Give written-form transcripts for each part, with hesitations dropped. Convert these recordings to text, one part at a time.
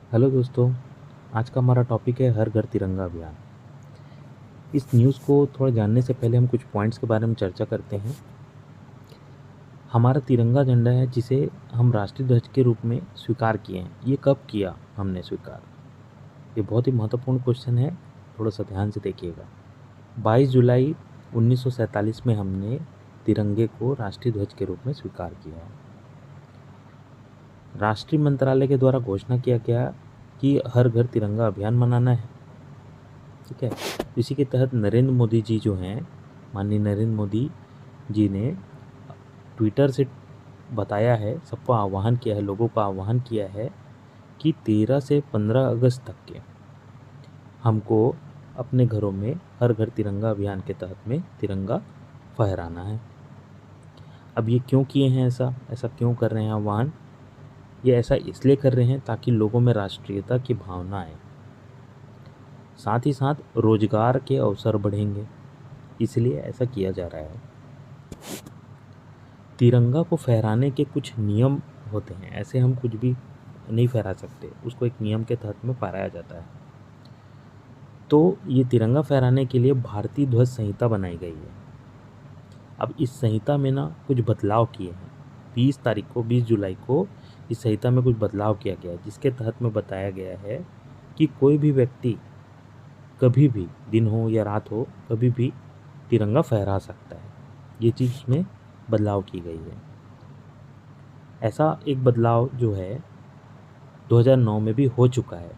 Hello दोस्तों, आज का हमारा टॉपिक है हर घर तिरंगा अभियान। इस न्यूज़ को थोड़ा जानने से पहले हम कुछ पॉइंट्स के बारे में चर्चा करते हैं। हमारा तिरंगा झंडा है जिसे हम राष्ट्रीय ध्वज के रूप में स्वीकार किए हैं। ये कब किया हमने स्वीकार? ये बहुत ही महत्वपूर्ण क्वेश्चन है, थोड़ा सा ध्यान से देखिएगा। 22 जुलाई 1947 में हमने तिरंगे को राष्ट्रीय ध्वज के रूप में स्वीकार किया है। राष्ट्रीय मंत्रालय के द्वारा घोषणा किया गया कि हर घर तिरंगा अभियान मनाना है। ठीक है, इसी के तहत नरेंद्र मोदी जी जो हैं, माननीय नरेंद्र मोदी जी ने ट्विटर से बताया है, सबको आह्वान किया है, लोगों का आह्वान किया है कि 13 से 15 अगस्त तक के हमको अपने घरों में हर घर तिरंगा अभियान के तहत में तिरंगा फहराना है। अब ये क्यों किए हैं, ऐसा क्यों कर रहे हैं आह्वान? ये ऐसा इसलिए कर रहे हैं ताकि लोगों में राष्ट्रीयता की भावना आए, साथ ही साथ रोजगार के अवसर बढ़ेंगे, इसलिए ऐसा किया जा रहा है। तिरंगा को फहराने के कुछ नियम होते हैं, ऐसे हम कुछ भी नहीं फहरा सकते, उसको एक नियम के तहत में फहराया जाता है। तो ये तिरंगा फहराने के लिए भारतीय ध्वज संहिता बनाई गई है। अब इस संहिता में ना कुछ बदलाव किए हैं। 20 जुलाई को इस संहिता में कुछ बदलाव किया गया है, जिसके तहत में बताया गया है कि कोई भी व्यक्ति कभी भी, दिन हो या रात हो, कभी भी तिरंगा फहरा सकता है। ये चीज़ उसमें बदलाव की गई है। ऐसा एक बदलाव जो है 2009 में भी हो चुका है,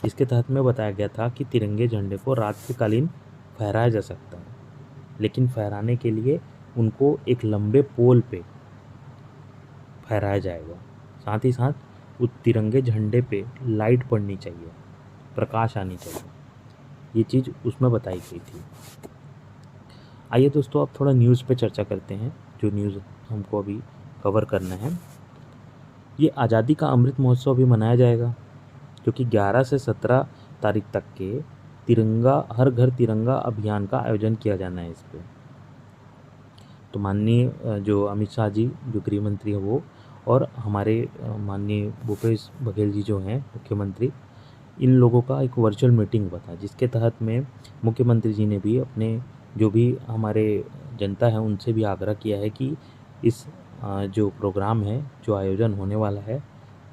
जिसके तहत में बताया गया था कि तिरंगे झंडे को रात्रिकालीन फहराया जा सकता है, लेकिन फहराने के लिए उनको एक लंबे पोल पे फहराया जाएगा। साथ ही साथ उस तिरंगे झंडे पे लाइट पड़नी चाहिए, प्रकाश आनी चाहिए। ये चीज़ उसमें बताई गई थी। आइए दोस्तों, अब थोड़ा न्यूज़ पे चर्चा करते हैं, जो न्यूज़ हमको अभी कवर करना है। ये आज़ादी का अमृत महोत्सव भी मनाया जाएगा, जो कि 11 से 17 तारीख तक के तिरंगा हर घर तिरंगा अभियान का आयोजन किया जाना है इस पे। तो माननीय जो अमित शाह जी, जो गृह मंत्री हैं, वो और हमारे माननीय भूपेश बघेल जी जो हैं मुख्यमंत्री, इन लोगों का एक वर्चुअल मीटिंग हुआ था, जिसके तहत में मुख्यमंत्री जी ने भी अपने जो भी हमारे जनता है उनसे भी आग्रह किया है कि इस जो प्रोग्राम है, जो आयोजन होने वाला है,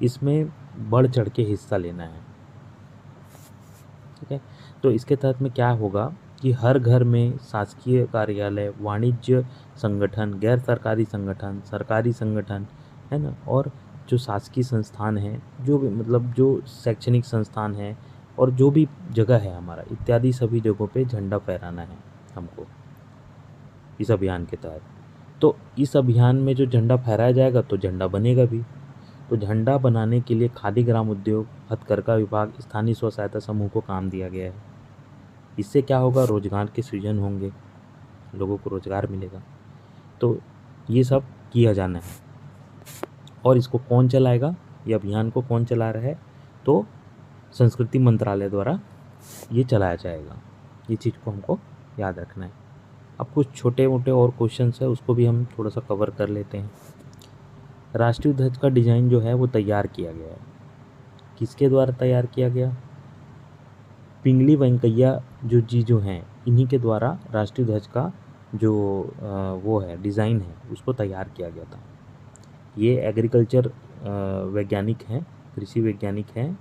इसमें बढ़ चढ़ के हिस्सा लेना है। ठीक है, तो इसके तहत में क्या होगा कि हर घर में शासकीय कार्यालय, वाणिज्य संगठन, गैर सरकारी संगठन, सरकारी संगठन, है ना, और जो शासकीय संस्थान हैं, जो भी मतलब जो शैक्षणिक संस्थान है और जो भी जगह है हमारा, इत्यादि सभी जगहों पे झंडा फहराना है हमको इस अभियान के तहत। तो इस अभियान में जो झंडा फहराया जाएगा तो झंडा बनेगा भी। तो झंडा बनाने के लिए खादी ग्राम उद्योग, हथकरघा विभाग, स्थानीय स्व सहायता समूह को काम दिया गया है। इससे क्या होगा, रोजगार के सृजन होंगे, लोगों को रोजगार मिलेगा। तो ये सब किया जाना है। और इसको कौन चलाएगा, ये अभियान को कौन चला रहा है? तो संस्कृति मंत्रालय द्वारा ये चलाया जाएगा। ये चीज़ को हमको याद रखना है। अब कुछ छोटे मोटे और क्वेश्चंस है, उसको भी हम थोड़ा सा कवर कर लेते हैं। राष्ट्रीय ध्वज का डिज़ाइन जो है वो तैयार किया गया है। किसके द्वारा तैयार किया गया? पिंगली वेंकैया जो हैं, इन्हीं के द्वारा राष्ट्रीय ध्वज का जो वो है डिज़ाइन है, उसको तैयार किया गया था। ये एग्रीकल्चर वैज्ञानिक हैं, कृषि वैज्ञानिक हैं,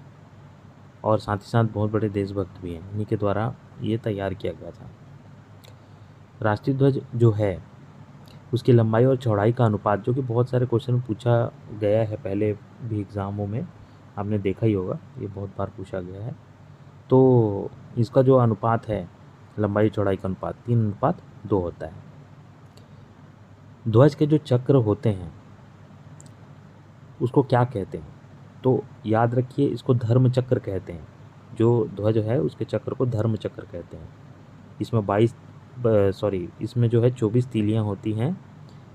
और साथ ही साथ बहुत बड़े देशभक्त भी हैं। इन्हीं के द्वारा ये तैयार किया गया था। राष्ट्रीय ध्वज जो है उसकी लंबाई और चौड़ाई का अनुपात, जो कि बहुत सारे क्वेश्चन में पूछा गया है, पहले भी एग्ज़ामों में आपने देखा ही होगा, ये बहुत बार पूछा गया है। तो इसका जो अनुपात है, लंबाई चौड़ाई का अनुपात 3:2 होता है। ध्वज के जो चक्र होते हैं उसको क्या कहते हैं? तो याद रखिए, इसको धर्म चक्र कहते हैं। जो ध्वज है उसके चक्र को धर्म चक्र कहते हैं। इसमें इसमें जो है 24 तीलियाँ होती हैं,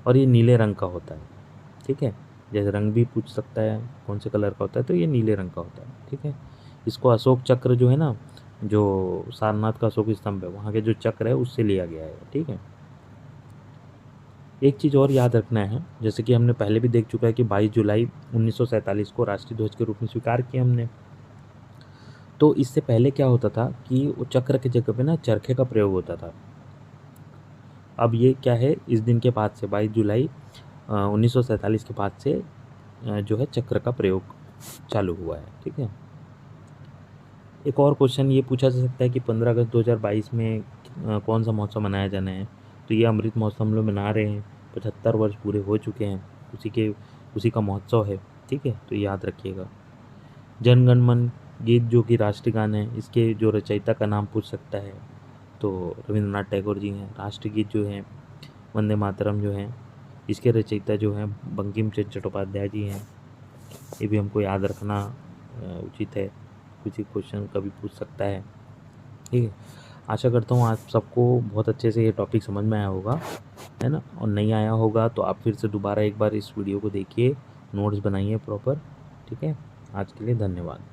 और ये नीले रंग का होता है। ठीक है, जैसे रंग भी पूछ सकता है कौन से कलर का होता है, तो ये नीले रंग का होता है। ठीक है, इसको अशोक चक्र जो है ना, जो सारनाथ का अशोक स्तंभ है, वहाँ के जो चक्र है उससे लिया गया है। ठीक है, एक चीज़ और याद रखना है, जैसे कि हमने पहले भी देख चुका है कि 22 जुलाई 1947 को राष्ट्रीय ध्वज के रूप में स्वीकार किया हमने। तो इससे पहले क्या होता था कि वो चक्र की जगह पे ना चरखे का प्रयोग होता था। अब ये क्या है, इस दिन के बाद से 22 जुलाई 1947 के बाद से जो है चक्र का प्रयोग चालू हुआ है। ठीक है। एक और क्वेश्चन ये पूछा जा सकता है कि 15 अगस्त 2022 में कौन सा महोत्सव मनाया जाना है। तो ये अमृत महोत्सव हम लोग मना रहे हैं, 75 वर्ष पूरे हो चुके हैं, उसी का महोत्सव है। ठीक है, तो याद रखिएगा। जन गण मन गीत जो कि राष्ट्रीय गान है, इसके जो रचयिता का नाम पूछ सकता है तो रविंद्रनाथ टैगोर जी हैं। राष्ट्रीय गीत जो है वंदे मातरम जो है, इसके रचयिता जो हैं बंकिम चंद्र चट्टोपाध्याय जी हैं। ये भी हमको याद रखना उचित है, कुछ क्वेश्चन कभी पूछ सकता है। ठीक है, आशा करता हूँ आप सबको बहुत अच्छे से ये टॉपिक समझ में आया होगा, है ना। और नहीं आया होगा तो आप फिर से दोबारा एक बार इस वीडियो को देखिए, नोट्स बनाइए प्रॉपर। ठीक है, आज के लिए धन्यवाद।